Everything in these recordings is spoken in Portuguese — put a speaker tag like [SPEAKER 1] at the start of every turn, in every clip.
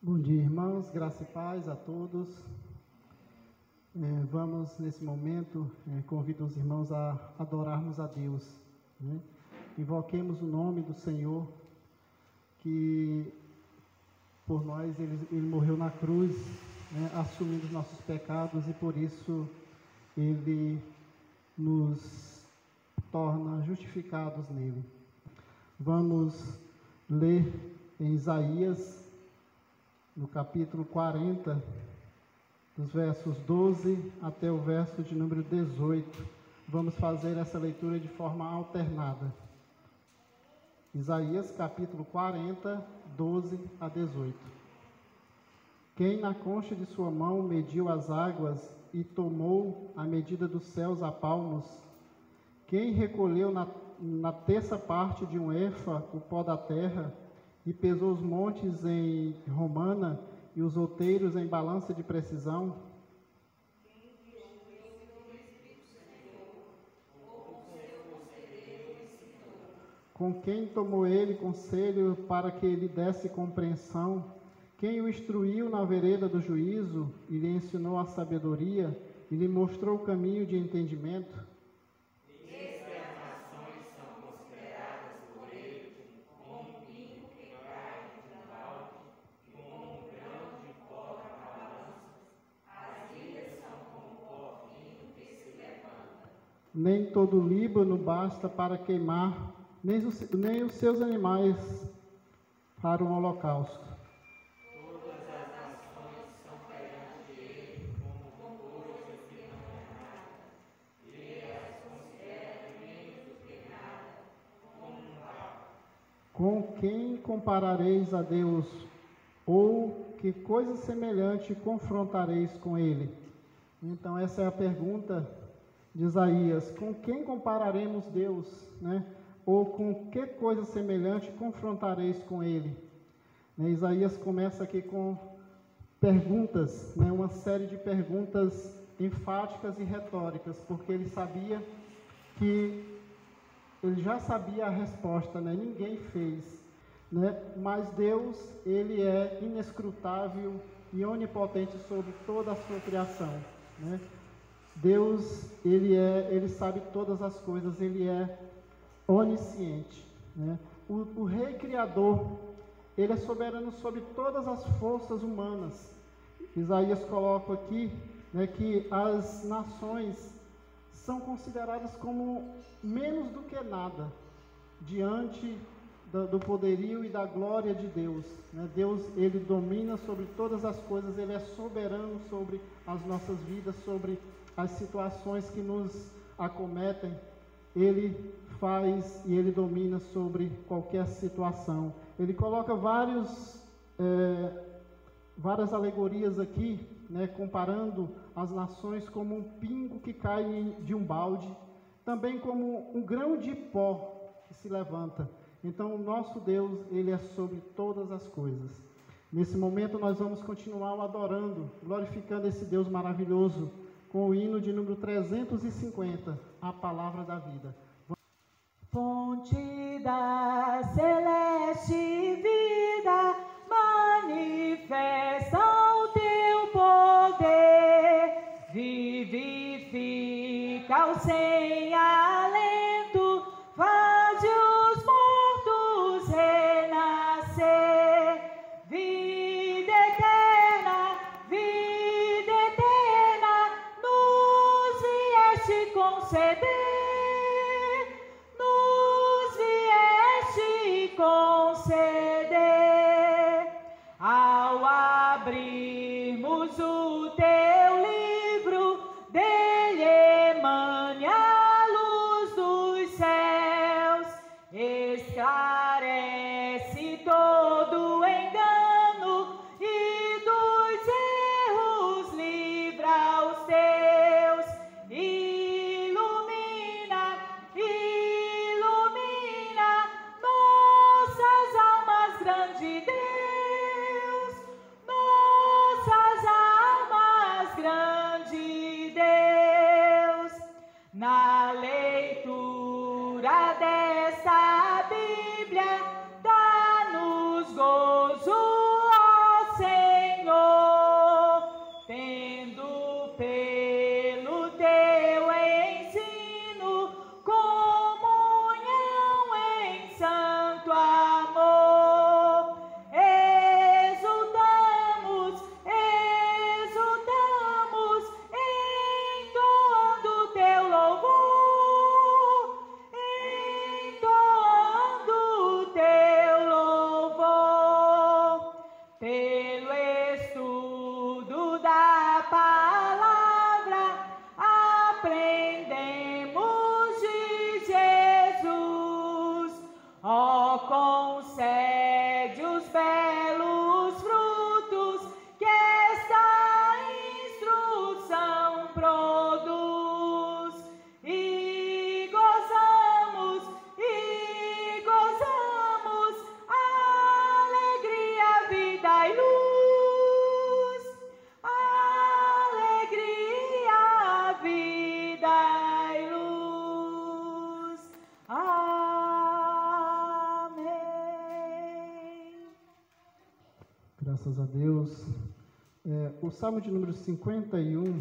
[SPEAKER 1] Bom dia, irmãos, graça e paz a todos. Vamos, nesse momento, convido os irmãos a adorarmos a Deus, né? Invoquemos o nome do Senhor, que por nós Ele morreu na cruz, né, assumindo os nossos pecados, e por isso Ele nos torna justificados nele. Vamos ler em Isaías, no capítulo 40, dos versos 12 até o verso de número 18. Vamos fazer essa leitura de forma alternada. Isaías, capítulo 40, 12 a 18. Quem na concha de sua mão mediu as águas e tomou a medida dos céus a palmos? Quem recolheu na terça parte de um efa o pó da terra, e pesou os montes em romana e os outeiros em balança de precisão? Com quem tomou ele conselho para que lhe desse compreensão? Quem o instruiu na vereda do juízo e lhe ensinou a sabedoria e lhe mostrou o caminho de entendimento? Nem todo o Líbano basta para queimar, nem os seus animais para um holocausto.
[SPEAKER 2] Todas as nações são perante ele como coisas que não é nada. Ele as considera menos do que nada, como um barro.
[SPEAKER 1] Com quem comparareis a Deus? Ou que coisa semelhante confrontareis com ele? Então essa é a pergunta de Isaías. Com quem compararemos Deus, né? Ou com que coisa semelhante confrontareis com ele? Isaías começa aqui com perguntas, né? Uma série de perguntas enfáticas e retóricas, porque ele já sabia a resposta, né? Ninguém fez, né? Mas Deus, ele é inescrutável e onipotente sobre toda a sua criação, né? Deus, ele sabe todas as coisas, ele é onisciente, né? O Rei Criador, ele é soberano sobre todas as forças humanas. Isaías coloca aqui, né, que as nações são consideradas como menos do que nada diante do poderio e da glória de Deus, né? Deus, ele domina sobre todas as coisas, ele é soberano sobre as nossas vidas, sobre as situações que nos acometem. Ele faz e ele domina sobre qualquer situação. Ele coloca várias alegorias aqui, né, comparando as nações como um pingo que cai de um balde, também como um grão de pó que se levanta. Então, o nosso Deus, ele é sobre todas as coisas. Nesse momento, nós vamos continuar o adorando, glorificando esse Deus maravilhoso, com o hino de número 350, a palavra da vida.
[SPEAKER 3] Fonte da celeste vida, manifesta o teu poder, vivifica o sem alento, faz os mortos renascer, vida eterna, nos vieste conceder. Ao abrirmos o teu livro, dele emane a luz dos céus, esclarece todo engano e dos erros livra os teus, ilumina nossas almas, grande Deus. Na leitura desta Bíblia, concede os belos frutos que esta instrução produz, e gozamos alegria, vida e luz, alegria, vida e luz. Amém.
[SPEAKER 1] Graças a Deus. O Salmo de número 51,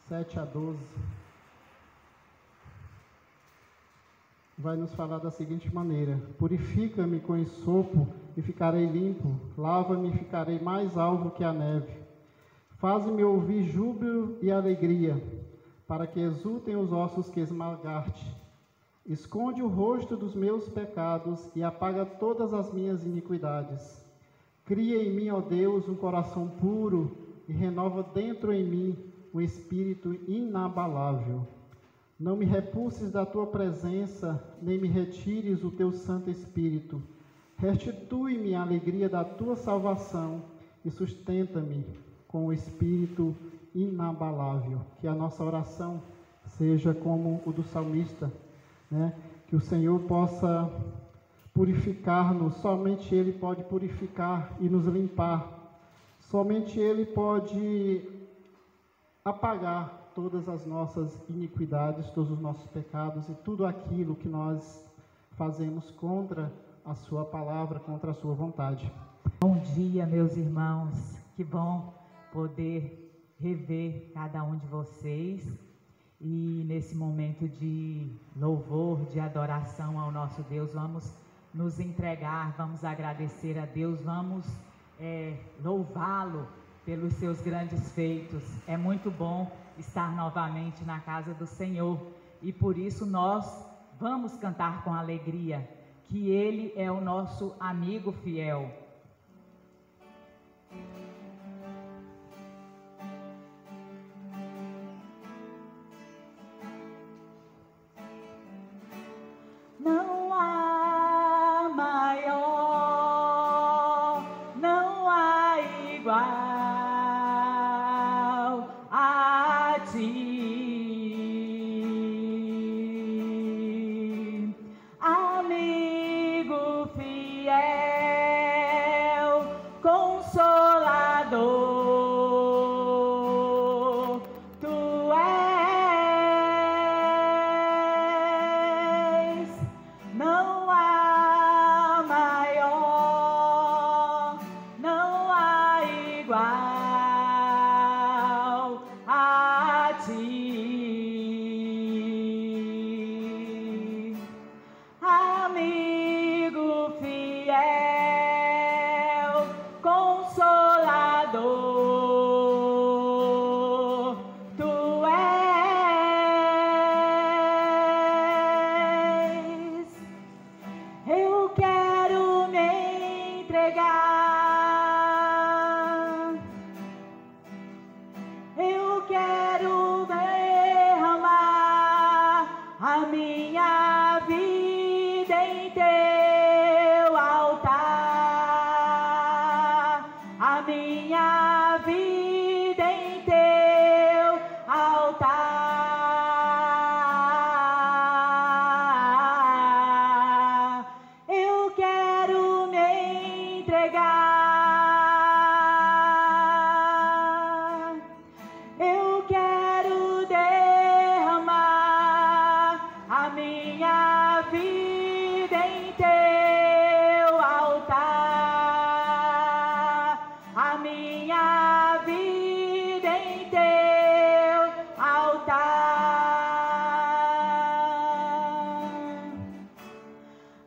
[SPEAKER 1] 7 a 12, vai nos falar da seguinte maneira: purifica-me com esopo e ficarei limpo, lava-me e ficarei mais alvo que a neve. Faze-me ouvir júbilo e alegria, para que exultem os ossos que esmagaste. Esconde o rosto dos meus pecados e apaga todas as minhas iniquidades. Cria em mim, ó Deus, um coração puro e renova dentro em mim um espírito inabalável. Não me repulses da tua presença, nem me retires o teu Santo Espírito. Restitui-me a alegria da tua salvação e sustenta-me com o espírito inabalável. Que a nossa oração seja como o do salmista, né? Que o Senhor possa purificar-nos. Somente Ele pode purificar e nos limpar. Somente Ele pode apagar todas as nossas iniquidades, todos os nossos pecados e tudo aquilo que nós fazemos contra a sua palavra, contra a sua vontade.
[SPEAKER 3] Bom dia, meus irmãos. Que bom poder rever cada um de vocês. E nesse momento de louvor, de adoração ao nosso Deus, vamos nos entregar, vamos agradecer a Deus, vamos louvá-lo pelos seus grandes feitos. É muito bom estar novamente na casa do Senhor e por isso nós vamos cantar com alegria que Ele é o nosso amigo fiel. Não há maior, não há igual a ti, amigo fiel, consolador, tu és. Não há maior, não há igual a ti, amigo fiel, consolador, tu és. Eu quero me entregar, eu quero derramar a minha vida em teu altar, a minha vida em teu altar. Eu quero me entregar, eu quero derramar a minha vida em teu altar, a minha vida em teu altar.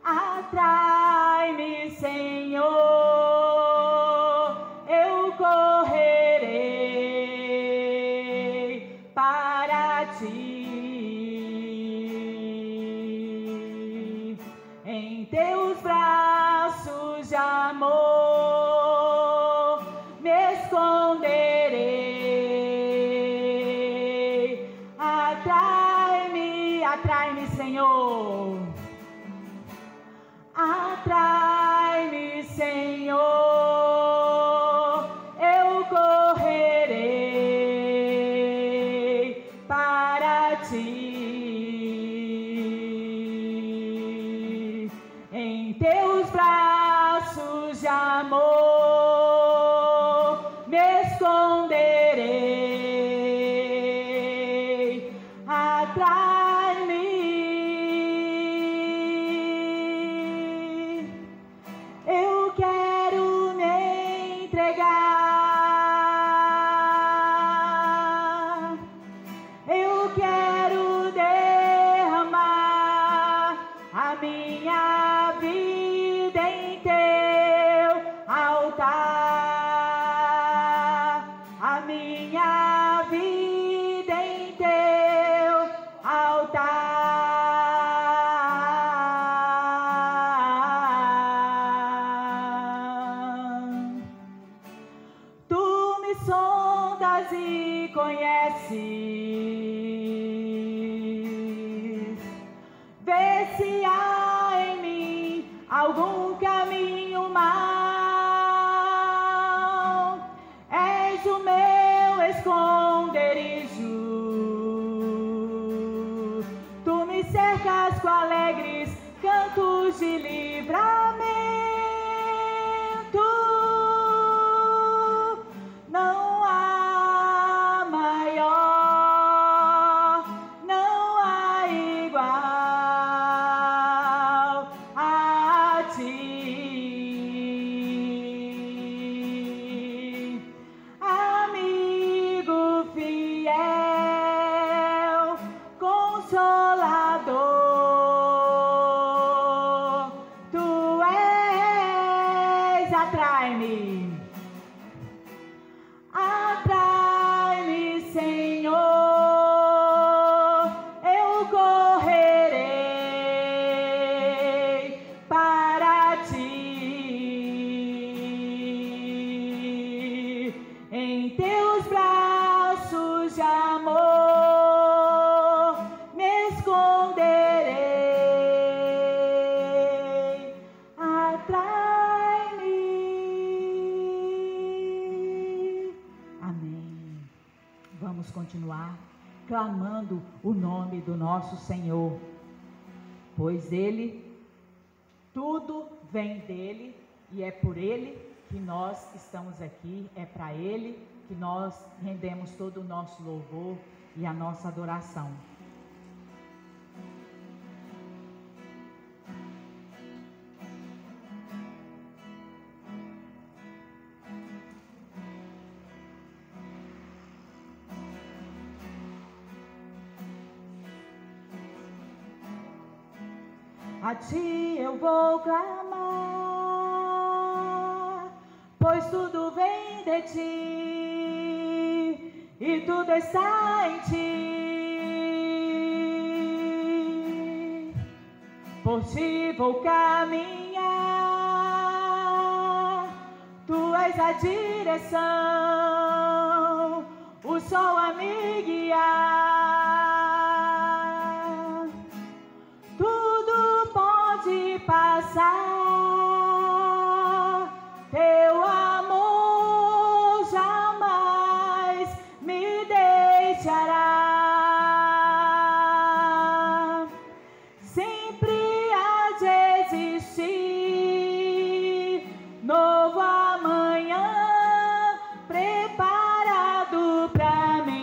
[SPEAKER 3] Atrai-me, Senhor, eu correrei para ti. Em teus braços de amor me esconderei. Atrai-me, Senhor. Atrai-me, Senhor, eu correrei para ti. Em teus braços de amor me esconderei. Atrai-me, eu quero me entregar, eu quero derramar a minha vida em teu altar, a minha vida em teu altar. Tu me sondas e conheces, vê se há em mim algum caminho mau. És o meu esconderijo, tu me cercas com alegres cantos de livramento. Não há maior, não há igual a ti, amigo fiel, consolador, tu és. Atrai-me, atrai-me, Senhor, eu correrei para ti. Em teus braços de amor me esconderei. Atrai-me. Amém. Vamos continuar clamando o nome do nosso Senhor, pois Ele, tudo vem dEle e é por Ele que nós estamos aqui, é para Ele que nós rendemos todo o nosso louvor e a nossa adoração. A ti eu vou clamar, pois tudo vem de ti e tudo está em ti. Por ti vou caminhar, tu és a direção, o sol a me guiar. Passar, teu amor jamais me deixará. Sempre há de existir novo amanhã preparado para mim.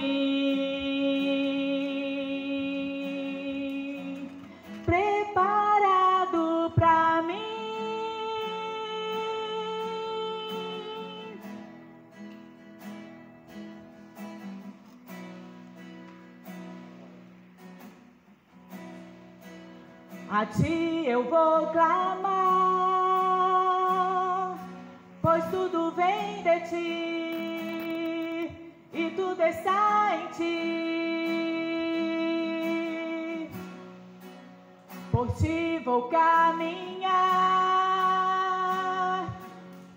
[SPEAKER 3] Preparado para mim. A ti eu vou clamar, pois tudo vem de ti e tudo está em ti. Por ti vou caminhar,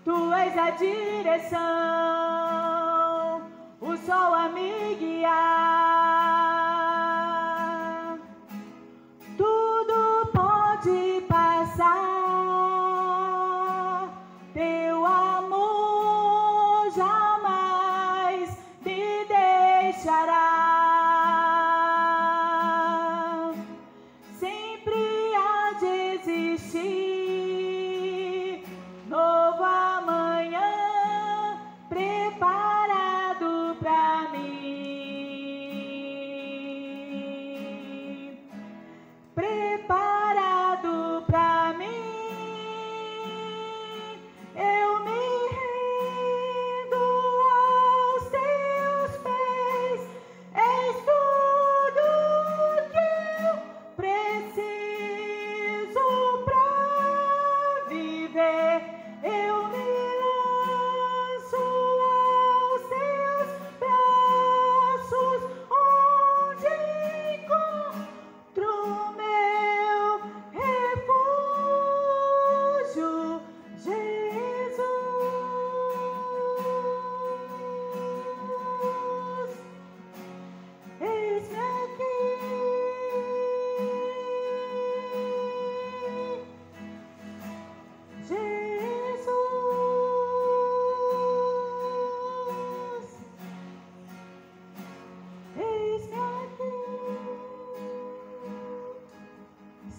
[SPEAKER 3] tu és a direção, o sol a me guiar. Tudo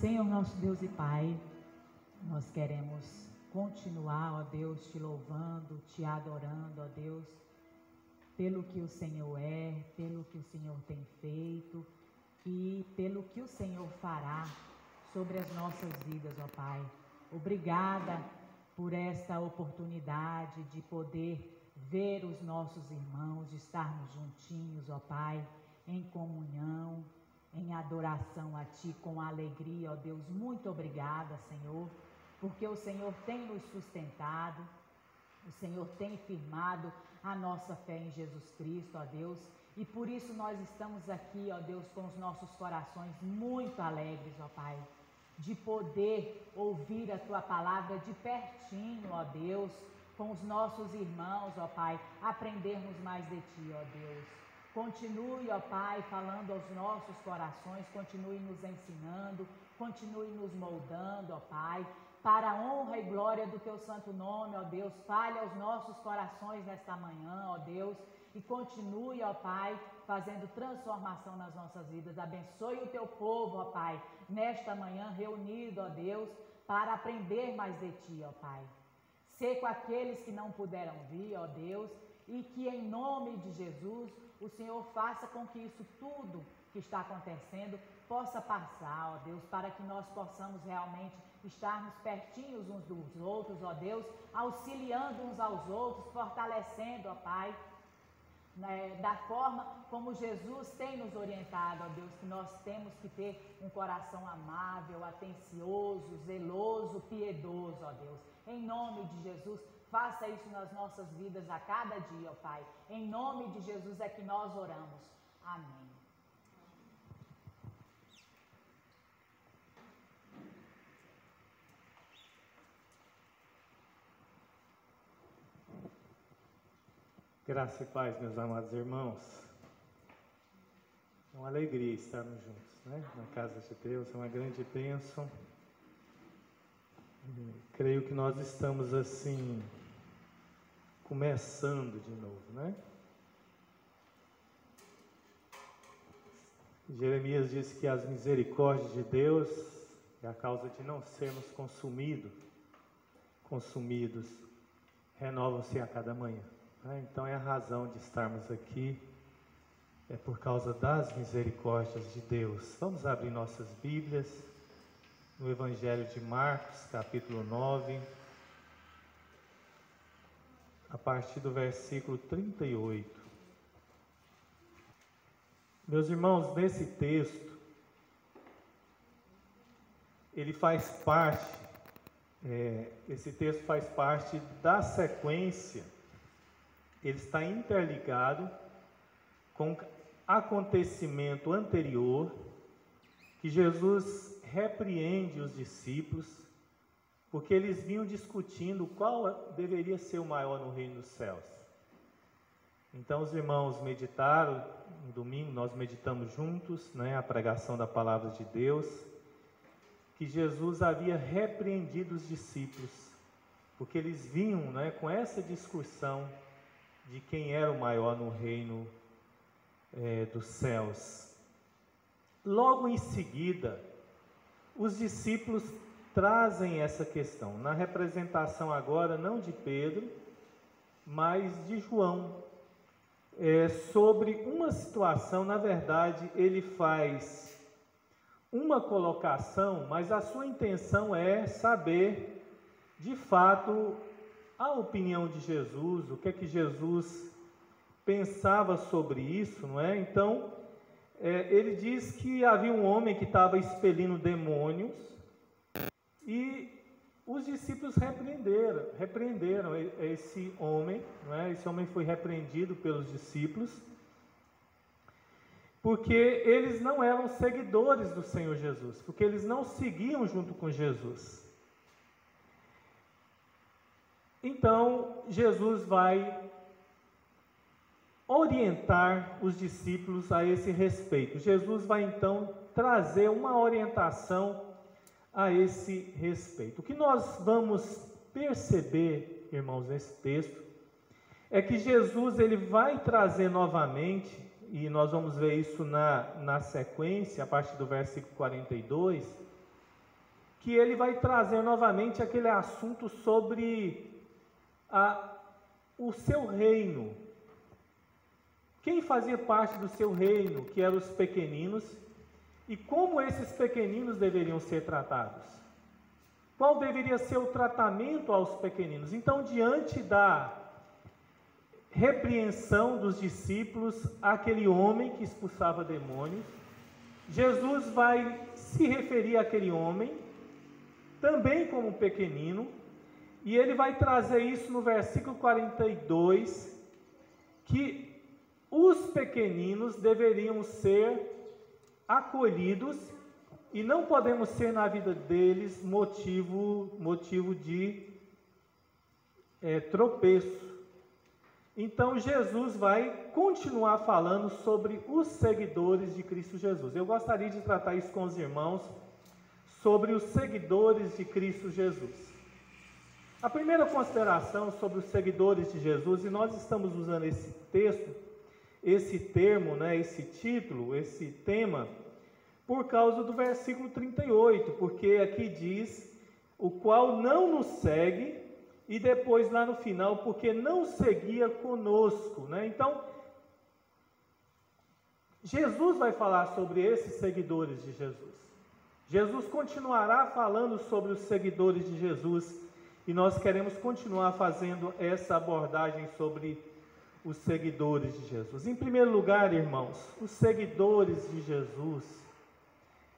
[SPEAKER 3] Senhor nosso Deus e Pai, nós queremos continuar, ó Deus, te louvando, te adorando, ó Deus, pelo que o Senhor é, pelo que o Senhor tem feito e pelo que o Senhor fará sobre as nossas vidas, ó Pai. Obrigada por esta oportunidade de poder ver os nossos irmãos, de estarmos juntinhos, ó Pai, em comunhão, em adoração a Ti, com alegria, ó Deus. Muito obrigada, Senhor, porque o Senhor tem nos sustentado, o Senhor tem firmado a nossa fé em Jesus Cristo, ó Deus, e por isso nós estamos aqui, ó Deus, com os nossos corações muito alegres, ó Pai, de poder ouvir a Tua palavra de pertinho, ó Deus, com os nossos irmãos, ó Pai, aprendermos mais de Ti, ó Deus. Continue, ó Pai, falando aos nossos corações, continue nos ensinando, continue nos moldando, ó Pai, para a honra e glória do Teu santo nome, ó Deus. Fale aos nossos corações nesta manhã, ó Deus, e continue, ó Pai, fazendo transformação nas nossas vidas. Abençoe o Teu povo, ó Pai, nesta manhã reunido, ó Deus, para aprender mais de Ti, ó Pai. Sê com aqueles que não puderam vir, ó Deus, e que em nome de Jesus o Senhor faça com que isso tudo que está acontecendo possa passar, ó Deus, para que nós possamos realmente estarmos pertinhos uns dos outros, ó Deus, auxiliando uns aos outros, fortalecendo, ó Pai, da forma como Jesus tem nos orientado, ó Deus, que nós temos que ter um coração amável, atencioso, zeloso, piedoso, ó Deus. Em nome de Jesus, faça isso nas nossas vidas a cada dia, ó Pai. Em nome de Jesus é que nós oramos. Amém.
[SPEAKER 4] Graça e paz, meus amados irmãos. É uma alegria estarmos juntos, né? Na casa de Deus, é uma grande bênção. Creio que nós estamos assim, começando de novo, né? Jeremias disse que as misericórdias de Deus é a causa de não sermos consumidos, renovam-se a cada manhã. Então é a razão de estarmos aqui, é por causa das misericórdias de Deus. Vamos abrir nossas Bíblias no Evangelho de Marcos, capítulo 9, a partir do versículo 38. Meus irmãos, nesse texto, ele faz parte, esse texto faz parte da sequência. Ele está interligado com o acontecimento anterior, que Jesus repreende os discípulos, porque eles vinham discutindo qual deveria ser o maior no reino dos céus. Então os irmãos meditaram, no domingo nós meditamos juntos, né, a pregação da palavra de Deus, que Jesus havia repreendido os discípulos, porque eles vinham, né, com essa discussão de quem era o maior no reino dos céus. Logo em seguida, os discípulos trazem essa questão, na representação agora não de Pedro, mas de João, sobre uma situação. Na verdade, ele faz uma colocação, mas a sua intenção é saber, de fato, a opinião de Jesus, o que é que Jesus pensava sobre isso, não é? Então, ele diz que havia um homem que estava expelindo demônios e os discípulos repreenderam esse homem, não é? Esse homem foi repreendido pelos discípulos, porque eles não eram seguidores do Senhor Jesus, porque eles não seguiam junto com Jesus. Então, Jesus vai orientar os discípulos a esse respeito. Jesus vai, então, trazer uma orientação a esse respeito. O que nós vamos perceber, irmãos, nesse texto, é que Jesus ele vai trazer novamente, e nós vamos ver isso na sequência, a partir do versículo 42, que ele vai trazer novamente aquele assunto sobre o seu reino. Quem fazia parte do seu reino, que eram os pequeninos, e como esses pequeninos deveriam ser tratados. Qual deveria ser o tratamento aos pequeninos? Então, diante da repreensão dos discípulos àquele homem que expulsava demônios, Jesus vai se referir àquele homem também como um pequenino, e ele vai trazer isso no versículo 42, que os pequeninos deveriam ser acolhidos e não podemos ser na vida deles motivo de tropeço. Então Jesus vai continuar falando sobre os seguidores de Cristo Jesus. Eu gostaria de tratar isso com os irmãos, sobre os seguidores de Cristo Jesus. A primeira consideração sobre os seguidores de Jesus, e nós estamos usando esse texto, esse termo, esse título, esse tema, por causa do versículo 38, porque aqui diz, o qual não nos segue, e depois lá no final, porque não seguia conosco, Então, Jesus vai falar sobre esses seguidores de Jesus. Jesus continuará falando sobre os seguidores de Jesus, e nós queremos continuar fazendo essa abordagem sobre os seguidores de Jesus. Em primeiro lugar, irmãos, os seguidores de Jesus,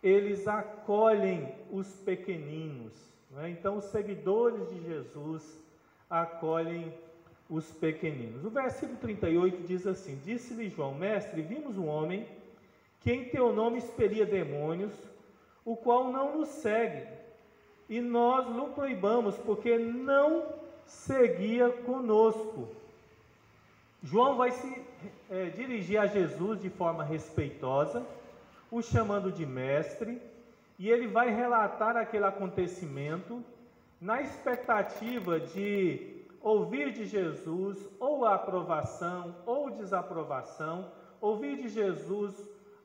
[SPEAKER 4] eles acolhem os pequeninos, Então, os seguidores de Jesus acolhem os pequeninos. O versículo 38 diz assim: disse-lhe João, mestre, vimos um homem que em teu nome expelia demônios, o qual não nos segue, e nós o proibamos, porque não seguia conosco. João vai se dirigir a Jesus de forma respeitosa, o chamando de mestre, e ele vai relatar aquele acontecimento na expectativa de ouvir de Jesus ou a aprovação ou desaprovação, ouvir de Jesus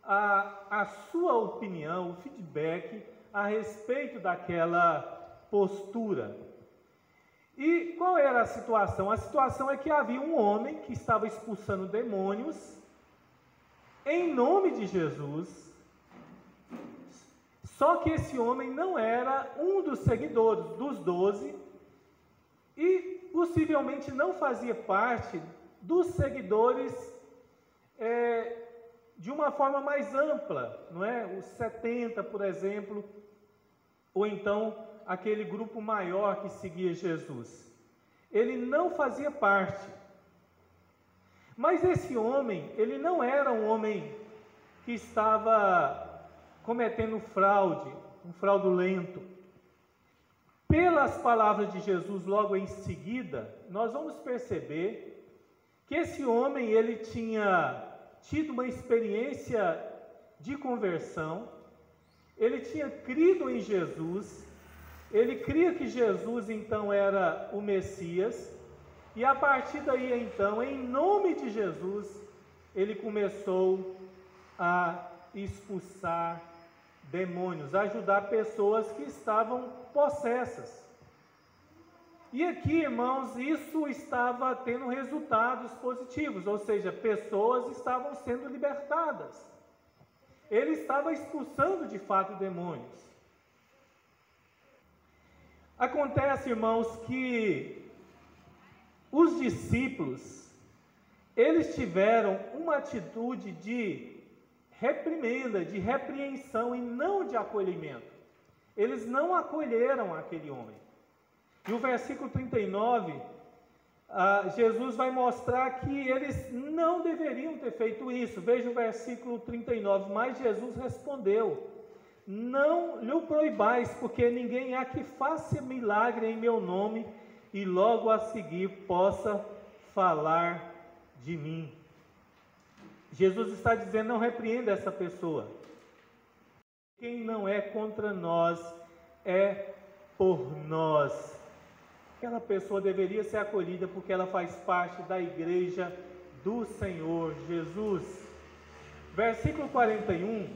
[SPEAKER 4] a sua opinião, o feedback a respeito daquela postura. E qual era a situação? A situação é que havia um homem que estava expulsando demônios em nome de Jesus. Só que esse homem não era um dos seguidores, dos 12, e possivelmente não fazia parte dos seguidores de uma forma mais ampla, Os 70, por exemplo, ou então aquele grupo maior que seguia Jesus. Ele não fazia parte. Mas esse homem, ele não era um homem que estava cometendo fraude, um fraudulento. Pelas palavras de Jesus logo em seguida, nós vamos perceber que esse homem, ele tinha tido uma experiência de conversão, ele tinha crido em Jesus, ele cria que Jesus então era o Messias, e a partir daí então, em nome de Jesus, ele começou a expulsar demônios, ajudar pessoas que estavam possessas. E aqui, irmãos, isso estava tendo resultados positivos, ou seja, pessoas estavam sendo libertadas. Ele estava expulsando de fato demônios. Acontece, irmãos, que os discípulos, eles tiveram uma atitude de reprimenda, de repreensão e não de acolhimento. Eles não acolheram aquele homem. E o versículo 39, Jesus vai mostrar que eles não deveriam ter feito isso. Veja o versículo 39, mas Jesus respondeu: não lhe proibais, porque ninguém há que faça milagre em meu nome e logo a seguir possa falar de mim. Jesus está dizendo: não repreenda essa pessoa. Quem não é contra nós é por nós. Aquela pessoa deveria ser acolhida porque ela faz parte da igreja do Senhor Jesus. Versículo 41.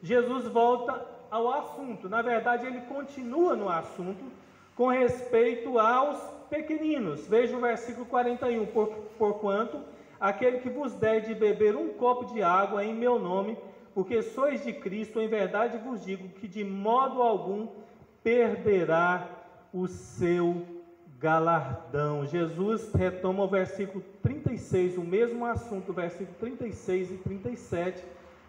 [SPEAKER 4] Jesus volta ao assunto. Na verdade, ele continua no assunto com respeito aos pequeninos. Veja o versículo 41. Porquanto aquele que vos der de beber um copo de água em meu nome, porque sois de Cristo, em verdade vos digo que de modo algum perderá o seu galardão. Jesus retoma o versículo 36, o mesmo assunto, versículo 36 e 37,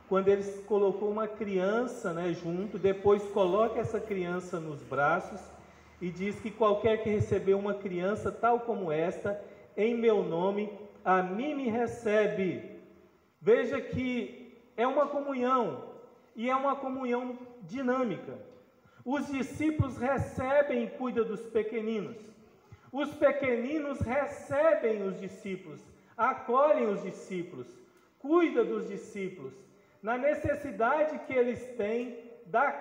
[SPEAKER 4] quando ele colocou uma criança, junto, depois coloca essa criança nos braços e diz que qualquer que receber uma criança tal como esta, em meu nome, a mim me recebe. Veja que é uma comunhão, e é uma comunhão dinâmica. Os discípulos recebem e cuidam dos pequeninos. Os pequeninos recebem os discípulos, acolhem os discípulos, cuidam dos discípulos, na necessidade que eles têm da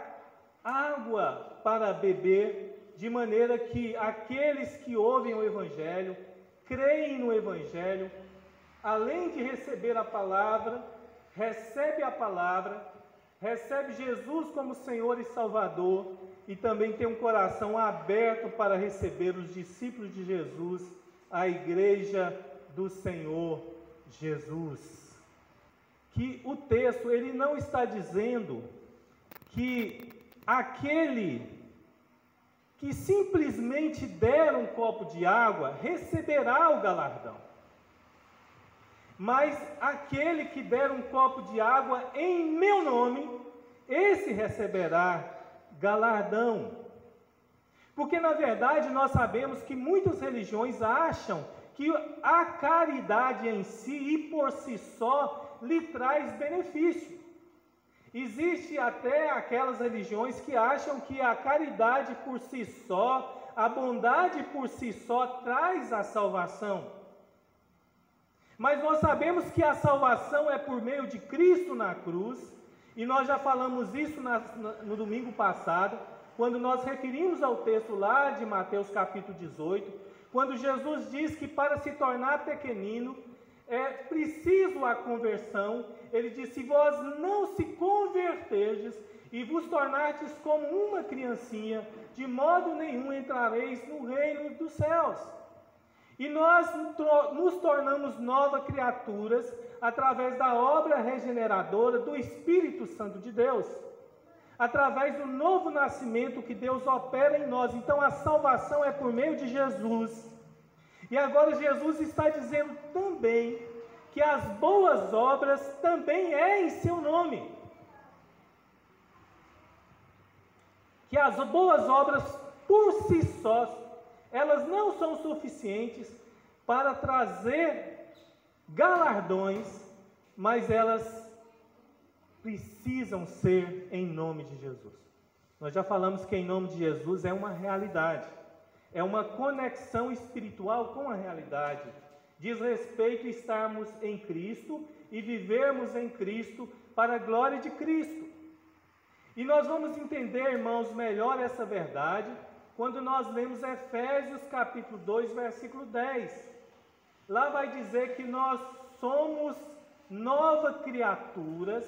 [SPEAKER 4] água para beber, de maneira que aqueles que ouvem o Evangelho, creem no Evangelho, além de receber a palavra, recebe Jesus como Senhor e Salvador, e também tem um coração aberto para receber os discípulos de Jesus, a igreja do Senhor Jesus. Que o texto, ele não está dizendo que aquele que simplesmente der um copo de água receberá o galardão. Mas aquele que der um copo de água em meu nome, esse receberá galardão. Porque na verdade nós sabemos que muitas religiões acham que a caridade em si e por si só lhe traz benefício. Existe até aquelas religiões que acham que a caridade por si só, a bondade por si só traz a salvação. Mas nós sabemos que a salvação é por meio de Cristo na cruz, e nós já falamos isso no domingo passado, quando nós referimos ao texto lá de Mateus capítulo 18, quando Jesus diz que para se tornar pequenino, é preciso a conversão. Ele diz: se vós não se converterdes e vos tornardes como uma criancinha, de modo nenhum entrareis no reino dos céus. E nós nos tornamos novas criaturas através da obra regeneradora do Espírito Santo de Deus, através do novo nascimento que Deus opera em nós. Então a salvação é por meio de Jesus. E agora Jesus está dizendo também que as boas obras também é em seu nome. Que as boas obras por si só, elas não são suficientes para trazer galardões, mas elas precisam ser em nome de Jesus. Nós já falamos que em nome de Jesus é uma realidade. É uma conexão espiritual com a realidade. Diz respeito a estarmos em Cristo e vivermos em Cristo para a glória de Cristo. E nós vamos entender, irmãos, melhor essa verdade quando nós lemos Efésios capítulo 2, versículo 10. Lá vai dizer que nós somos novas criaturas,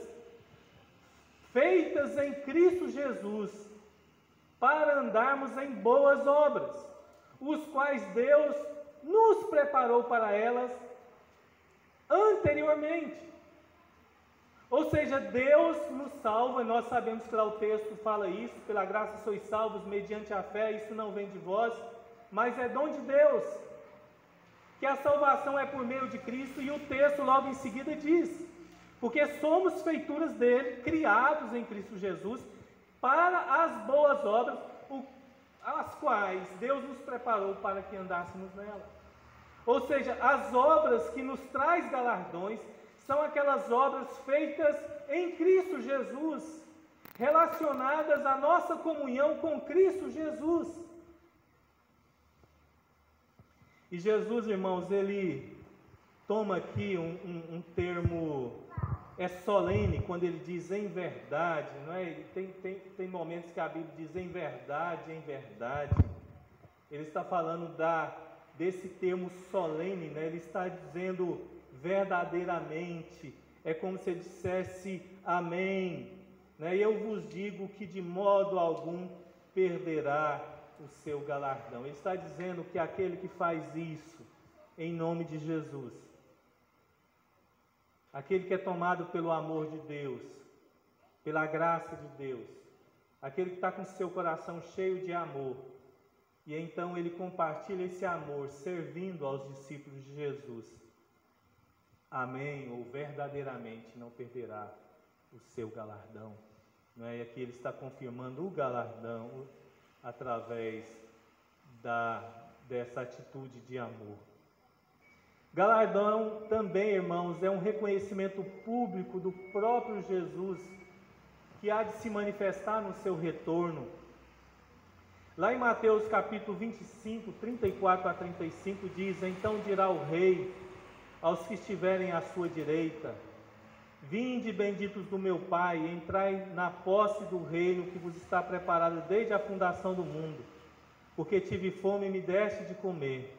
[SPEAKER 4] feitas em Cristo Jesus, para andarmos em boas obras, os quais Deus nos preparou para elas anteriormente. Ou seja, Deus nos salva, nós sabemos que lá o texto fala isso: pela graça sois salvos mediante a fé, isso não vem de vós, mas é dom de Deus, que a salvação é por meio de Cristo, e o texto logo em seguida diz: porque somos feituras dele, criados em Cristo Jesus, para as boas obras, as quais Deus nos preparou para que andássemos nela. Ou seja, as obras que nos traz galardões são aquelas obras feitas em Cristo Jesus, relacionadas à nossa comunhão com Cristo Jesus. E Jesus, irmãos, ele toma aqui um termo solene, quando ele diz em verdade, não é? Tem momentos que a Bíblia diz em verdade, em verdade. Ele está falando desse termo solene, né? Ele está dizendo verdadeiramente, é como se ele dissesse amém. né? Eu vos digo que de modo algum perderá o seu galardão. Ele está dizendo que aquele que faz isso em nome de Jesus, aquele que é tomado pelo amor de Deus, pela graça de Deus, aquele que está com seu coração cheio de amor, e então ele compartilha esse amor servindo aos discípulos de Jesus. Amém, ou verdadeiramente não perderá o seu galardão. Não é? E aqui ele está confirmando o galardão através dessa atitude de amor. Galardão também, irmãos, é um reconhecimento público do próprio Jesus que há de se manifestar no seu retorno. Lá em Mateus capítulo 25, 34 a 35 diz: então dirá o rei aos que estiverem à sua direita: vinde, benditos do meu Pai, entrai na posse do reino que vos está preparado desde a fundação do mundo. Porque tive fome e me deste de comer,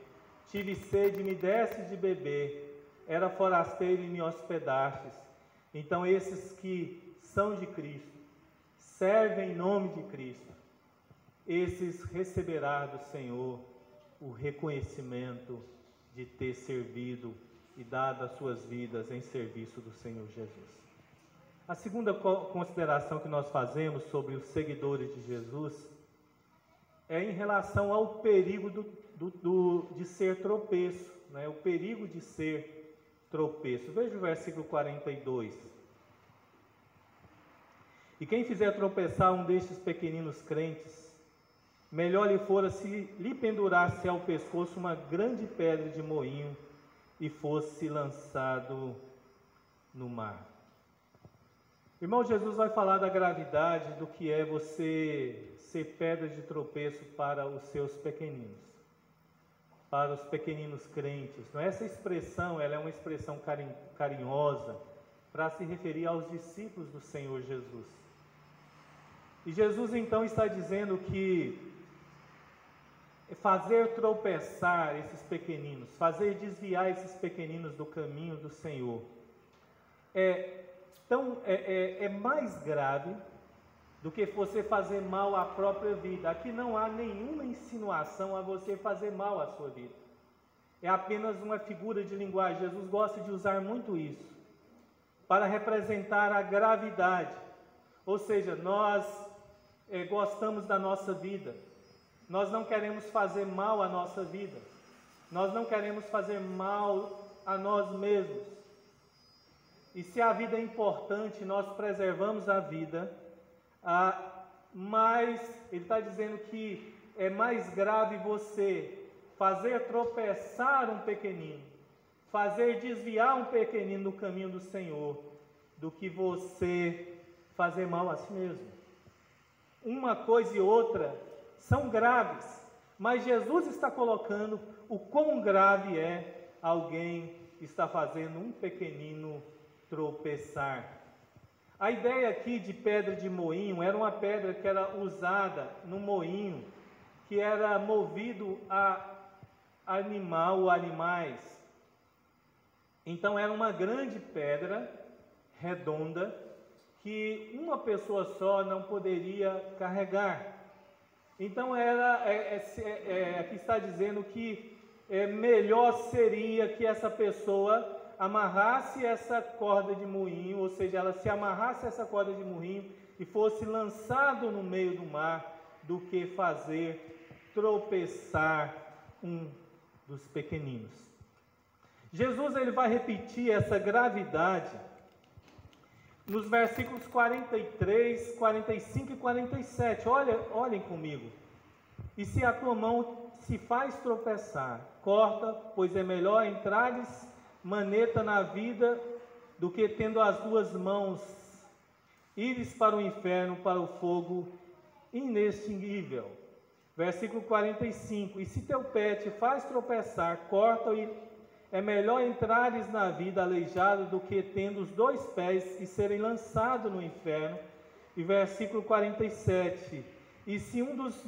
[SPEAKER 4] tive sede e me deste de beber, era forasteiro e me hospedastes. Então esses que são de Cristo, servem em nome de Cristo, esses receberá do Senhor o reconhecimento de ter servido e dado as suas vidas em serviço do Senhor Jesus. A segunda consideração que nós fazemos sobre os seguidores de Jesus é em relação ao perigo de ser tropeço, né? O perigo de ser tropeço. Veja o versículo 42. E quem fizer tropeçar um destes pequeninos crentes, melhor lhe fora se lhe pendurasse ao pescoço uma grande pedra de moinho e fosse lançado no mar. Irmão, Jesus vai falar da gravidade do que é você ser pedra de tropeço para os seus pequeninos, para os pequeninos crentes. Não é? Essa expressão, ela é uma expressão carinhosa para se referir aos discípulos do Senhor Jesus. E Jesus então está dizendo que fazer tropeçar esses pequeninos, fazer desviar esses pequeninos do caminho do Senhor, é mais grave do que você fazer mal à própria vida. Aqui não há nenhuma insinuação a você fazer mal à sua vida. É apenas uma figura de linguagem. Jesus gosta de usar muito isso para representar a gravidade. Ou seja, nós gostamos da nossa vida. Nós não queremos fazer mal à nossa vida. Nós não queremos fazer mal a nós mesmos. E se a vida é importante, nós preservamos a vida, mas ele está dizendo que é mais grave você fazer tropeçar um pequenino, fazer desviar um pequenino do caminho do Senhor, do que você fazer mal a si mesmo. Uma coisa e outra são graves, mas Jesus está colocando o quão grave é alguém estar fazendo um pequenino tropeçar. A ideia aqui de pedra de moinho era uma pedra que era usada no moinho, que era movido a animal ou animais. Então era uma grande pedra redonda que uma pessoa só não poderia carregar. Então aqui está dizendo que melhor seria que essa pessoa amarrasse essa corda de moinho, ou seja, ela se amarrasse essa corda de moinho e fosse lançado no meio do mar, do que fazer tropeçar um dos pequeninos. Jesus ele vai repetir essa gravidade nos versículos 43, 45 e 47. Olhem comigo. E se a tua mão se faz tropeçar, corta, pois é melhor entrares maneta na vida do que tendo as duas mãos ires para o inferno, para o fogo inextinguível. Versículo 45. E se teu pé te faz tropeçar, corta, e é melhor entrares na vida aleijado do que tendo os dois pés e serem lançados no inferno. E versículo 47. E se um dos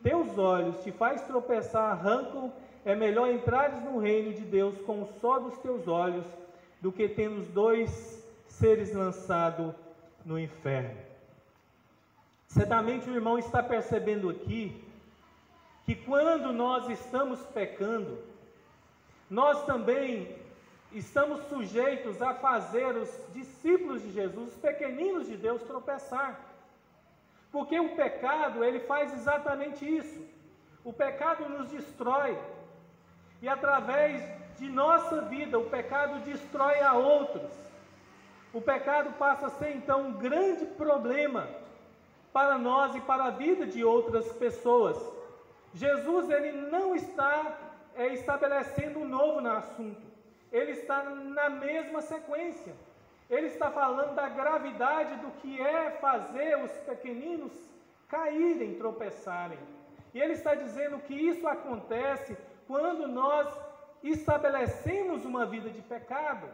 [SPEAKER 4] teus olhos te faz tropeçar, arranca-o. É melhor entrares no reino de Deus com o só dos teus olhos, do que tendo os dois seres lançados no inferno. Certamente o irmão está percebendo aqui que quando nós estamos pecando, nós também estamos sujeitos a fazer os discípulos de Jesus, os pequeninos de Deus, tropeçar. Porque o pecado, ele faz exatamente isso. O pecado nos destrói. E através de nossa vida, o pecado destrói a outros. O pecado passa a ser então um grande problema para nós e para a vida de outras pessoas. Jesus, ele não está estabelecendo um novo no assunto. Ele está na mesma sequência. Ele está falando da gravidade do que é fazer os pequeninos caírem, tropeçarem. E ele está dizendo que isso acontece quando nós estabelecemos uma vida de pecado.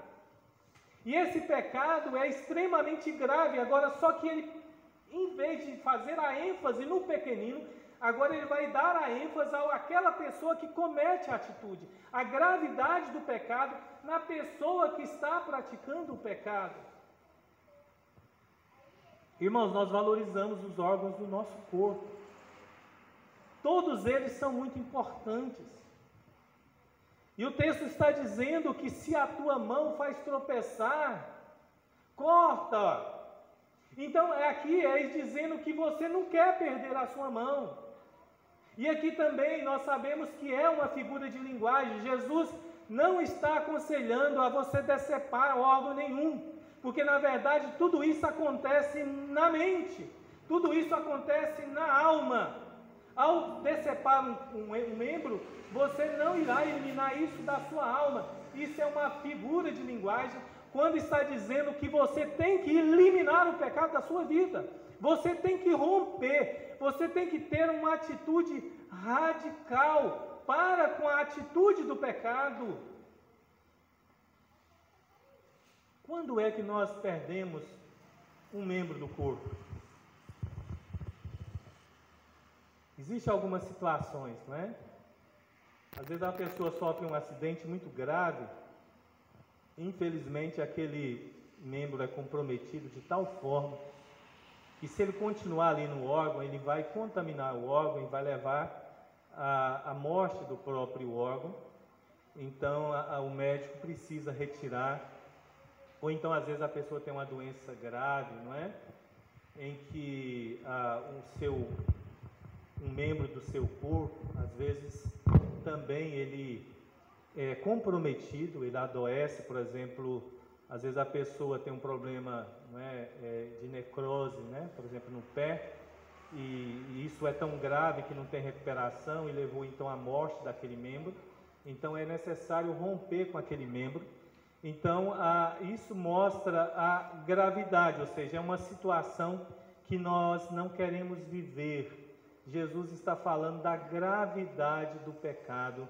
[SPEAKER 4] E esse pecado é extremamente grave. Agora, só que ele, em vez de fazer a ênfase no pequenino, agora ele vai dar a ênfase àquela pessoa que comete a atitude. A gravidade do pecado na pessoa que está praticando o pecado. Irmãos, nós valorizamos os órgãos do nosso corpo. Todos eles são muito importantes. E o texto está dizendo que se a tua mão faz tropeçar, corta. Então aqui é dizendo que você não quer perder a sua mão. E aqui também nós sabemos que é uma figura de linguagem. Jesus não está aconselhando a você decepar órgão nenhum, porque na verdade tudo isso acontece na mente, tudo isso acontece na alma. Ao decepar um membro, você não irá eliminar isso da sua alma. Isso é uma figura de linguagem quando está dizendo que você tem que eliminar o pecado da sua vida. Você tem que romper, você tem que ter uma atitude radical para com a atitude do pecado. Quando é que nós perdemos um membro do corpo? Existem algumas situações, não é? Às vezes a pessoa sofre um acidente muito grave, infelizmente aquele membro é comprometido de tal forma que se ele continuar ali no órgão, ele vai contaminar o órgão e vai levar à morte do próprio órgão. Então o médico precisa retirar, ou então às vezes a pessoa tem uma doença grave, não é? Em que um membro do seu corpo, às vezes também ele é comprometido, ele adoece, por exemplo, às vezes a pessoa tem um problema, não é, de necrose, né, por exemplo, no pé, e isso é tão grave que não tem recuperação e levou então à morte daquele membro. Então é necessário romper com aquele membro. Então isso mostra a gravidade, ou seja, é uma situação que nós não queremos viver. Jesus está falando da gravidade do pecado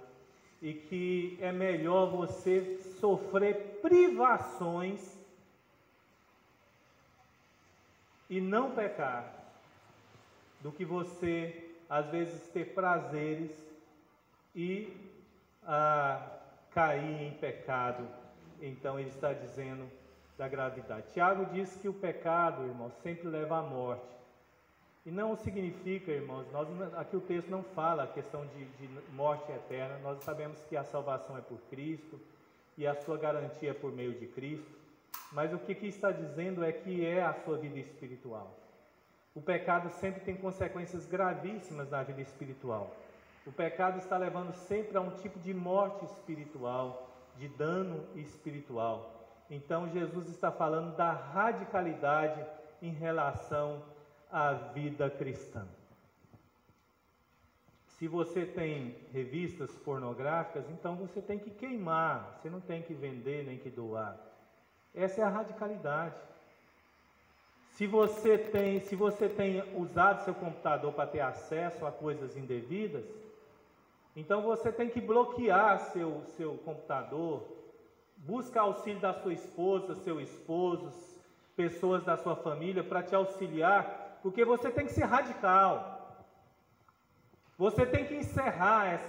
[SPEAKER 4] e que é melhor você sofrer privações e não pecar, do que você, às vezes, ter prazeres e cair em pecado. Então, ele está dizendo da gravidade. Tiago diz que o pecado, irmãos, sempre leva à morte. E não significa, irmãos, aqui o texto não fala a questão de morte eterna. Nós sabemos que a salvação é por Cristo e a sua garantia é por meio de Cristo. Mas o que está dizendo é que é a sua vida espiritual. O pecado sempre tem consequências gravíssimas na vida espiritual. O pecado está levando sempre a um tipo de morte espiritual, de dano espiritual. Então Jesus está falando da radicalidade em relação à vida cristã. Se você tem revistas pornográficas, então você tem que queimar, você não tem que vender nem que doar. Essa é a radicalidade. Se você tem usado seu computador para ter acesso a coisas indevidas, então você tem que bloquear seu computador, busca auxílio da sua esposa, seu esposo, pessoas da sua família para te auxiliar, porque você tem que ser radical. Você tem que encerrar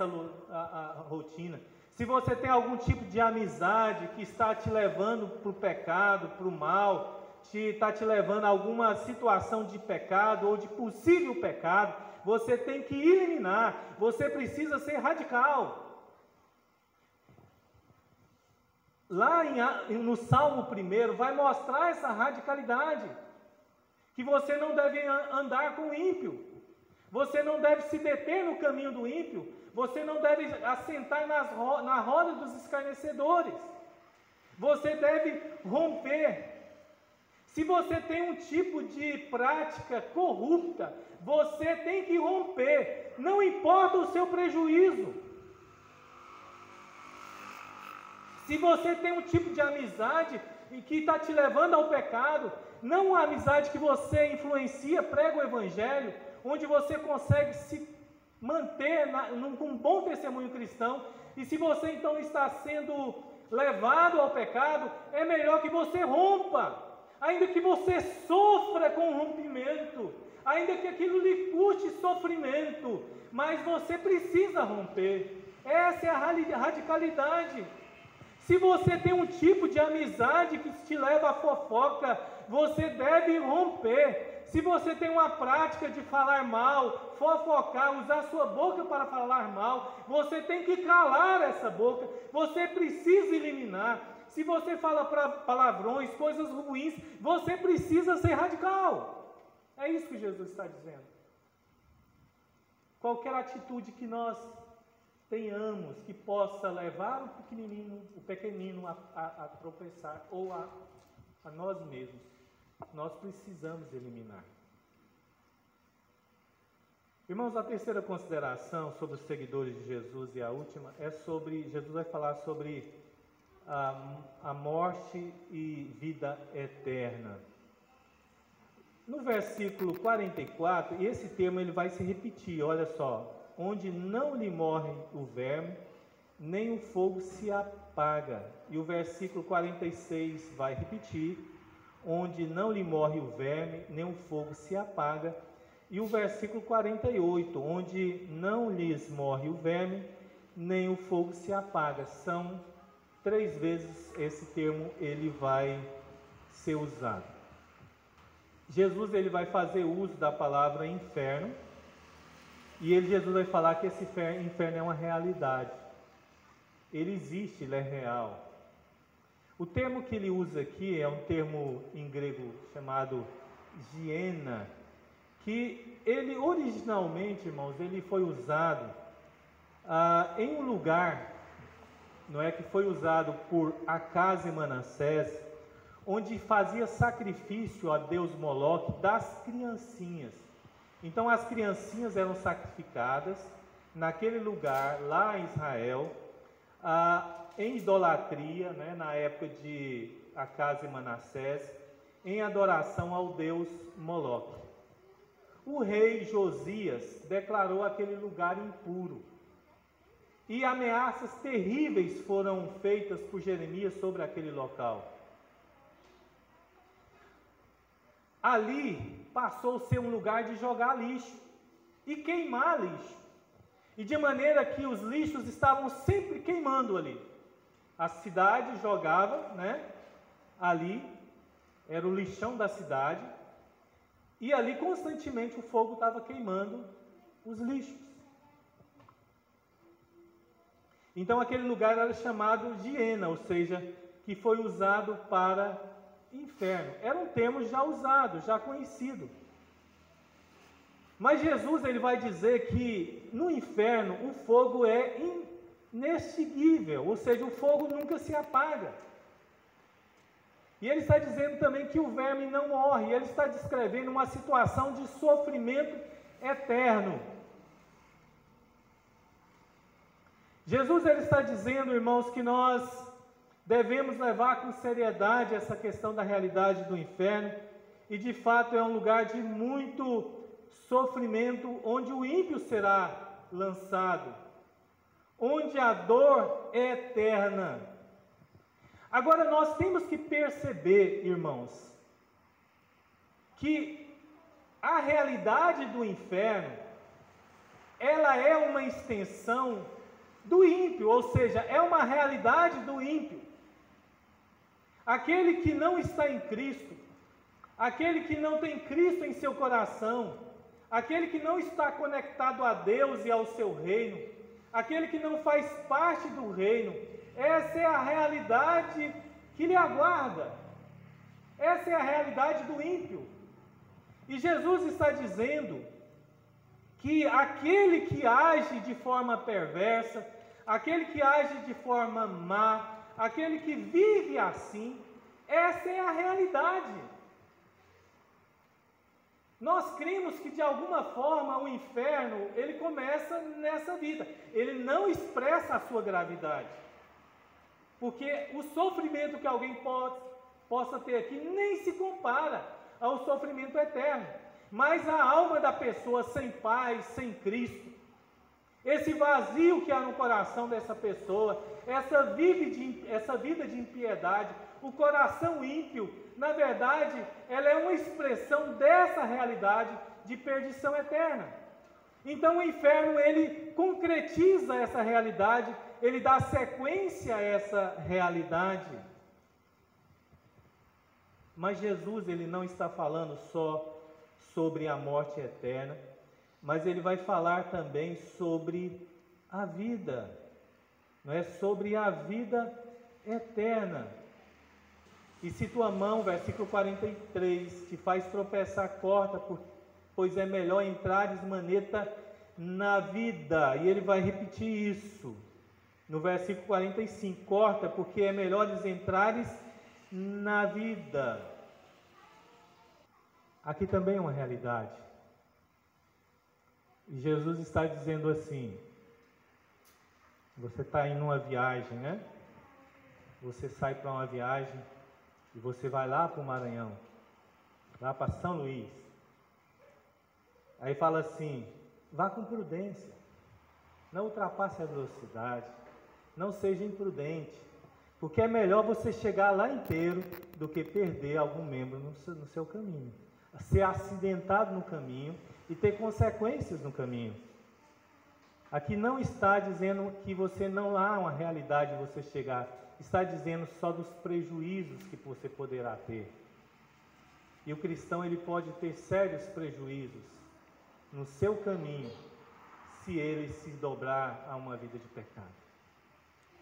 [SPEAKER 4] a rotina. Se você tem algum tipo de amizade que está te levando para o pecado, para o mal, está te levando a alguma situação de pecado ou de possível pecado, você tem que eliminar, você precisa ser radical. Lá no Salmo 1 vai mostrar essa radicalidade, que você não deve andar com o ímpio, você não deve se deter no caminho do ímpio, você não deve assentar na roda dos escarnecedores, você deve romper. Se você tem um tipo de prática corrupta, você tem que romper, não importa o seu prejuízo. Se você tem um tipo de amizade que está te levando ao pecado, não uma amizade que você influencia, prega o Evangelho, onde você consegue se manter com um bom testemunho cristão, e se você então está sendo levado ao pecado, é melhor que você rompa, ainda que você sofra com o rompimento, ainda que aquilo lhe custe sofrimento, mas você precisa romper. Essa é a radicalidade. Se você tem um tipo de amizade que te leva à fofoca, você deve romper. Se você tem uma prática de falar mal, fofocar, usar sua boca para falar mal, você tem que calar essa boca, você precisa eliminar. Se você fala palavrões, coisas ruins, você precisa ser radical. É isso que Jesus está dizendo. Qualquer atitude que nós tenhamos que possa levar o pequenino a tropeçar ou a nós mesmos, nós precisamos eliminar. Irmãos, a terceira consideração sobre os seguidores de Jesus e a última é sobre, Jesus vai falar sobre a morte e vida eterna. No versículo 44, e esse termo ele vai se repetir, olha só, onde não lhe morre o verme, nem o fogo se apaga. E o versículo 46 vai repetir, onde não lhe morre o verme, nem o fogo se apaga. E o versículo 48, onde não lhes morre o verme, nem o fogo se apaga. São 3 vezes esse termo ele vai ser usado. Jesus ele vai fazer uso da palavra inferno, e Jesus vai falar que esse inferno é uma realidade. Ele existe, ele é real. O termo que ele usa aqui é um termo em grego chamado Gehenna, que ele originalmente, irmãos, ele foi usado em um lugar, não é, que foi usado por Acaz e Manassés, onde fazia sacrifício a Deus Moloque das criancinhas. Então as criancinhas eram sacrificadas naquele lugar, lá em Israel, em idolatria, né, na época de Acaz e Manassés, em adoração ao Deus Moloque. O rei Josias declarou aquele lugar impuro, e ameaças terríveis foram feitas por Jeremias sobre aquele local. Ali passou a ser um lugar de jogar lixo e queimar lixo, e de maneira que os lixos estavam sempre queimando ali. A cidade jogava, né, ali, era o lixão da cidade, e ali constantemente o fogo estava queimando os lixos. Então aquele lugar era chamado Gehenna, ou seja, que foi usado para inferno. Era um termo já usado, já conhecido. Mas Jesus ele vai dizer que no inferno o fogo é inextinguível, ou seja, o fogo nunca se apaga. E ele está dizendo também que o verme não morre, ele está descrevendo uma situação de sofrimento eterno. Jesus ele está dizendo, irmãos, que nós devemos levar com seriedade essa questão da realidade do inferno, e de fato é um lugar de muito sofrimento, onde o ímpio será lançado, onde a dor é eterna. Agora nós temos que perceber, irmãos, que a realidade do inferno, ela é uma extensão do ímpio, ou seja, é uma realidade do ímpio. Aquele que não está em Cristo, aquele que não tem Cristo em seu coração, aquele que não está conectado a Deus e ao seu reino, aquele que não faz parte do reino, essa é a realidade que lhe aguarda. Essa é a realidade do ímpio. E Jesus está dizendo que aquele que age de forma perversa, aquele que age de forma má, aquele que vive assim, essa é a realidade. Nós cremos que de alguma forma o inferno, ele começa nessa vida. Ele não expressa a sua gravidade. Porque o sofrimento que alguém possa ter aqui nem se compara ao sofrimento eterno. Mas a alma da pessoa sem paz, sem Cristo, esse vazio que há no coração dessa pessoa, essa vida de impiedade, o coração ímpio, na verdade, ela é uma expressão dessa realidade de perdição eterna. Então o inferno, ele concretiza essa realidade, ele dá sequência a essa realidade. Mas Jesus, ele não está falando só sobre a morte eterna, mas ele vai falar também sobre a vida, não é? Sobre a vida eterna. E se tua mão, versículo 43, te faz tropeçar, corta, pois é melhor entrares maneta na vida. E ele vai repetir isso no versículo 45, corta, porque é melhor entrares na vida. Aqui também é uma realidade. E Jesus está dizendo assim: você está indo numa viagem, né? Você sai para uma viagem e você vai lá para o Maranhão, lá para São Luís. Aí fala assim: vá com prudência, não ultrapasse a velocidade, não seja imprudente, porque é melhor você chegar lá inteiro do que perder algum membro no seu caminho, ser acidentado no caminho e ter consequências no caminho. Aqui não está dizendo que você não há uma realidade de você chegar, está dizendo só dos prejuízos que você poderá ter. E o cristão, ele pode ter sérios prejuízos no seu caminho se ele se dobrar a uma vida de pecado.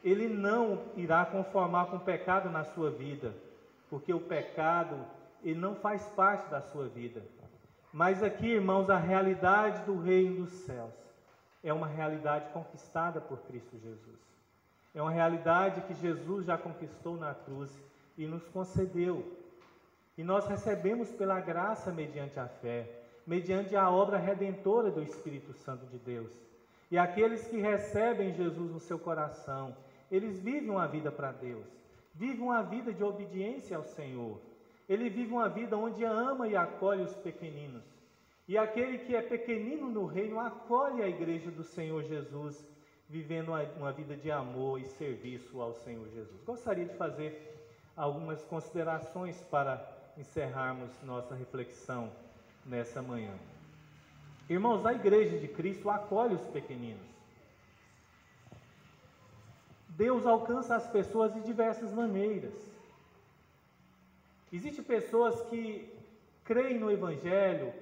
[SPEAKER 4] Ele não irá conformar com o pecado na sua vida, porque o pecado, ele não faz parte da sua vida. Mas aqui, irmãos, a realidade do reino dos céus é uma realidade conquistada por Cristo Jesus. É uma realidade que Jesus já conquistou na cruz e nos concedeu. E nós recebemos pela graça mediante a fé, mediante a obra redentora do Espírito Santo de Deus. E aqueles que recebem Jesus no seu coração, eles vivem uma vida para Deus, vivem uma vida de obediência ao Senhor. Ele vive uma vida onde ama e acolhe os pequeninos. E aquele que é pequenino no reino acolhe a igreja do Senhor Jesus, vivendo uma vida de amor e serviço ao Senhor Jesus. Gostaria de fazer algumas considerações para encerrarmos nossa reflexão nessa manhã. Irmãos, a igreja de Cristo acolhe os pequeninos. Deus alcança as pessoas de diversas maneiras. Existem pessoas que creem no Evangelho,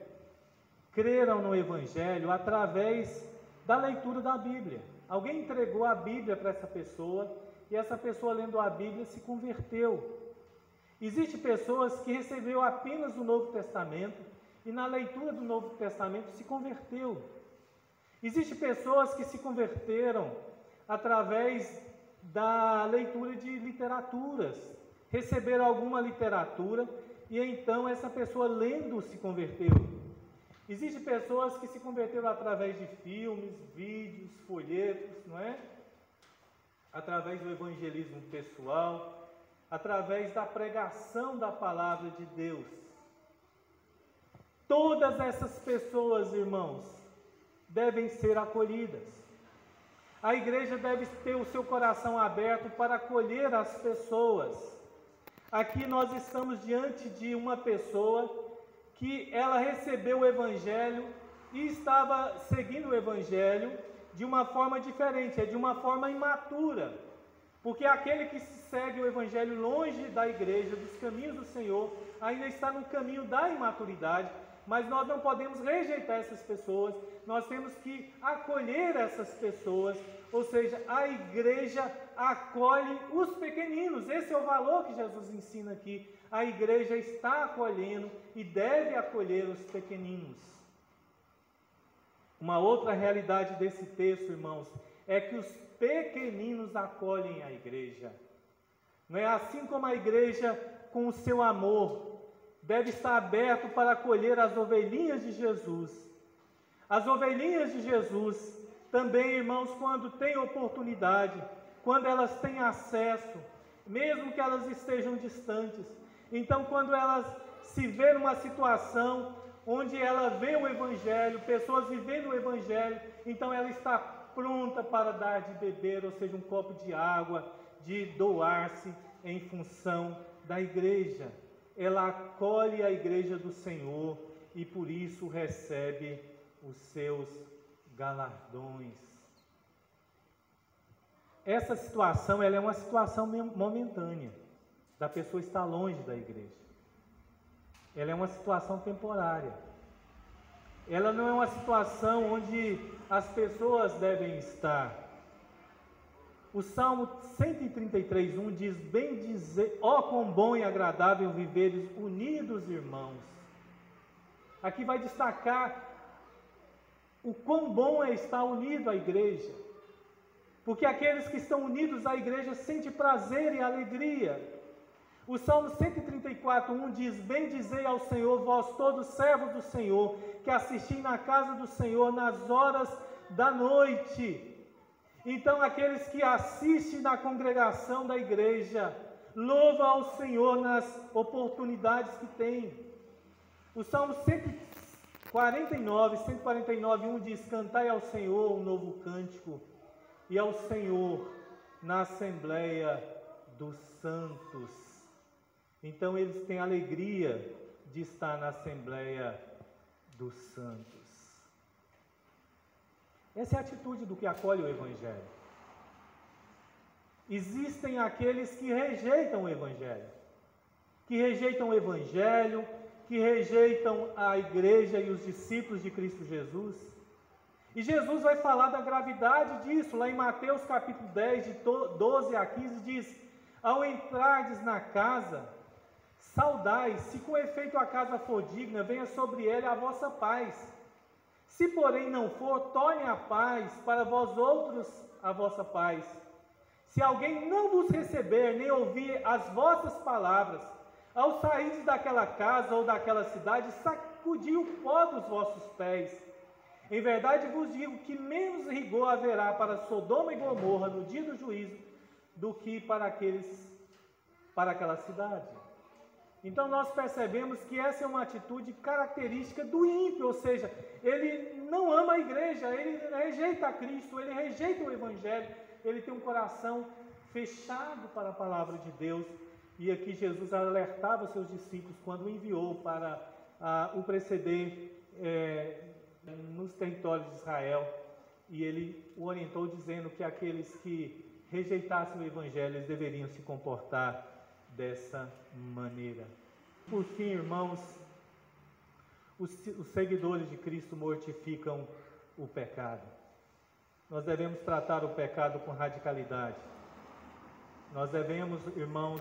[SPEAKER 4] creram no Evangelho através da leitura da Bíblia. Alguém entregou a Bíblia para essa pessoa e essa pessoa, lendo a Bíblia, se converteu. Existem pessoas que receberam apenas o Novo Testamento e na leitura do Novo Testamento se converteu. Existem pessoas que se converteram através da leitura de literaturas, receberam alguma literatura e então essa pessoa lendo se converteu. Existem pessoas que se converteram através de filmes, vídeos, folhetos, não é? Através do evangelismo pessoal, através da pregação da palavra de Deus. Todas essas pessoas, irmãos, devem ser acolhidas. A igreja deve ter o seu coração aberto para acolher as pessoas. Aqui nós estamos diante de uma pessoa que ela recebeu o Evangelho e estava seguindo o Evangelho de uma forma diferente, de uma forma imatura. Porque aquele que segue o Evangelho longe da igreja, dos caminhos do Senhor, ainda está no caminho da imaturidade, mas nós não podemos rejeitar essas pessoas, nós temos que acolher essas pessoas, ou seja, a igreja acolhe os pequeninos, esse é o valor que Jesus ensina aqui, a igreja está acolhendo e deve acolher os pequeninos. Uma outra realidade desse texto, irmãos, é que os pequeninos acolhem a igreja. Não é assim como a igreja, com o seu amor, deve estar aberto para acolher as ovelhinhas de Jesus. As ovelhinhas de Jesus também, irmãos, quando têm oportunidade, quando elas têm acesso, mesmo que elas estejam distantes, então quando elas se vê numa situação onde ela vê o Evangelho, pessoas vivendo o Evangelho, então ela está pronta para dar de beber, ou seja, um copo de água, de doar-se em função da igreja. Ela acolhe a igreja do Senhor e por isso recebe os seus galardões. Essa situação, ela é uma situação momentânea, da pessoa estar longe da igreja. Ela é uma situação temporária. Ela não é uma situação onde as pessoas devem estar. O Salmo 133:1 diz: bem dizer, ó quão bom e agradável viveres unidos, irmãos. Aqui vai destacar o quão bom é estar unido à igreja, porque aqueles que estão unidos à igreja sentem prazer e alegria. O Salmo 134:1 diz: bendizei ao Senhor, vós todos servos do Senhor, que assisti na casa do Senhor nas horas da noite. Então aqueles que assistem na congregação da igreja, louvam ao Senhor nas oportunidades que têm. O Salmo 149:1 diz: cantai ao Senhor um novo cântico, e ao Senhor na assembleia dos santos. Então eles têm alegria de estar na Assembleia dos Santos. Essa é a atitude do que acolhe o Evangelho. Existem aqueles que rejeitam o Evangelho, que rejeitam a igreja e os discípulos de Cristo Jesus. E Jesus vai falar da gravidade disso, lá em Mateus capítulo 10, de 12 a 15, diz: ao entrardes na casa, saudai, se com efeito a casa for digna, venha sobre ela a vossa paz. Se porém não for, torne a paz para vós outros a vossa paz. Se alguém não vos receber, nem ouvir as vossas palavras, ao sairdes daquela casa ou daquela cidade, sacudi o pó dos vossos pés. Em verdade vos digo que menos rigor haverá para Sodoma e Gomorra no dia do juízo, do que para aquela cidade. Então nós percebemos que essa é uma atitude característica do ímpio, ou seja, ele não ama a igreja, ele rejeita a Cristo, ele rejeita o Evangelho, ele tem um coração fechado para a palavra de Deus. E aqui Jesus alertava os seus discípulos quando o enviou para o preceder nos territórios de Israel, e ele o orientou dizendo que aqueles que rejeitassem o Evangelho, eles deveriam se comportar dessa maneira. Por fim, irmãos, os seguidores de Cristo mortificam o pecado. Nós devemos tratar o pecado com radicalidade. Nós devemos, irmãos,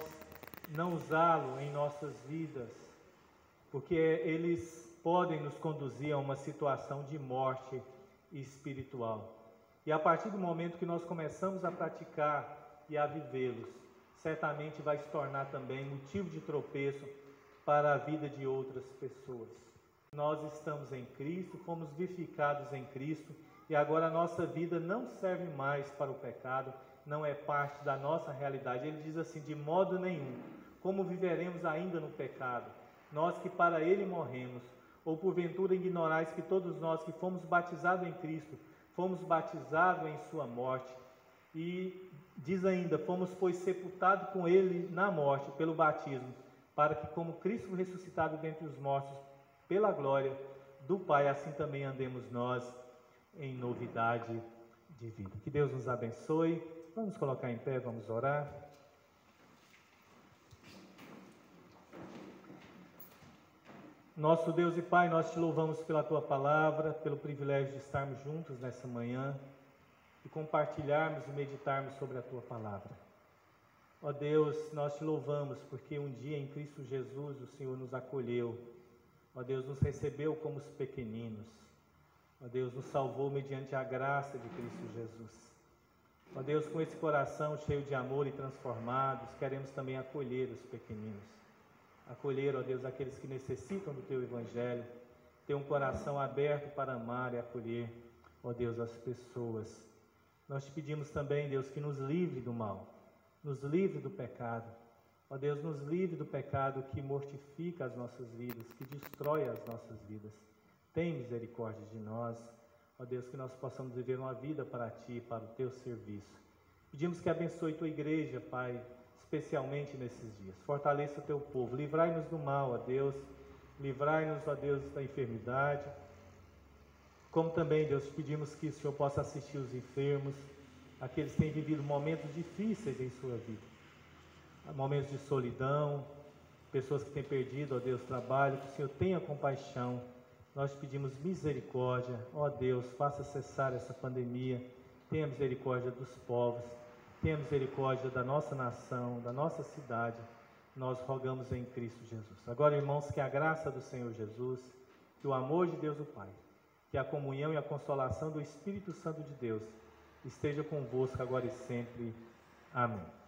[SPEAKER 4] não usá-lo em nossas vidas, porque eles podem nos conduzir a uma situação de morte espiritual. E a partir do momento que nós começamos a praticar e a vivê-los, certamente vai se tornar também motivo de tropeço para a vida de outras pessoas. Nós estamos em Cristo, fomos vivificados em Cristo, e agora a nossa vida não serve mais para o pecado, não é parte da nossa realidade. Ele diz assim: de modo nenhum, como viveremos ainda no pecado, nós que para ele morremos, ou porventura ignorais que todos nós que fomos batizados em Cristo, fomos batizados em sua morte. E diz ainda: fomos, pois, sepultados com ele na morte pelo batismo, para que, como Cristo ressuscitado dentre os mortos pela glória do Pai, assim também andemos nós em novidade de vida. Que Deus nos abençoe. Vamos colocar em pé, vamos orar. Nosso Deus e Pai, nós te louvamos pela Tua palavra, pelo privilégio de estarmos juntos nessa manhã e compartilharmos e meditarmos sobre a Tua palavra. Ó Deus, nós te louvamos porque um dia em Cristo Jesus o Senhor nos acolheu. Ó Deus, nos recebeu como os pequeninos. Ó Deus, nos salvou mediante a graça de Cristo Jesus. Ó Deus, com esse coração cheio de amor e transformados, queremos também acolher os pequeninos. Acolher, ó Deus, aqueles que necessitam do Teu Evangelho. Ter um coração aberto para amar e acolher, ó Deus, as pessoas. Nós te pedimos também, Deus, que nos livre do mal. Nos livre do pecado. Ó Deus, nos livre do pecado que mortifica as nossas vidas, que destrói as nossas vidas. Tem misericórdia de nós. Ó Deus, que nós possamos viver uma vida para Ti, para o Teu serviço. Pedimos que abençoe Tua igreja, Pai, especialmente nesses dias. Fortaleça o Teu povo. Livrai-nos do mal, ó Deus. Livrai-nos, ó Deus, da enfermidade. Como também, Deus, pedimos que o Senhor possa assistir os enfermos, aqueles que têm vivido momentos difíceis em sua vida. Momentos de solidão, pessoas que têm perdido, ó Deus, trabalho, que o Senhor tenha compaixão. Nós pedimos misericórdia, ó Deus, faça cessar essa pandemia, tenha misericórdia dos povos, tenha misericórdia da nossa nação, da nossa cidade, nós rogamos em Cristo Jesus. Agora, irmãos, que a graça do Senhor Jesus, que o amor de Deus o Pai, que a comunhão e a consolação do Espírito Santo de Deus esteja convosco agora e sempre. Amém.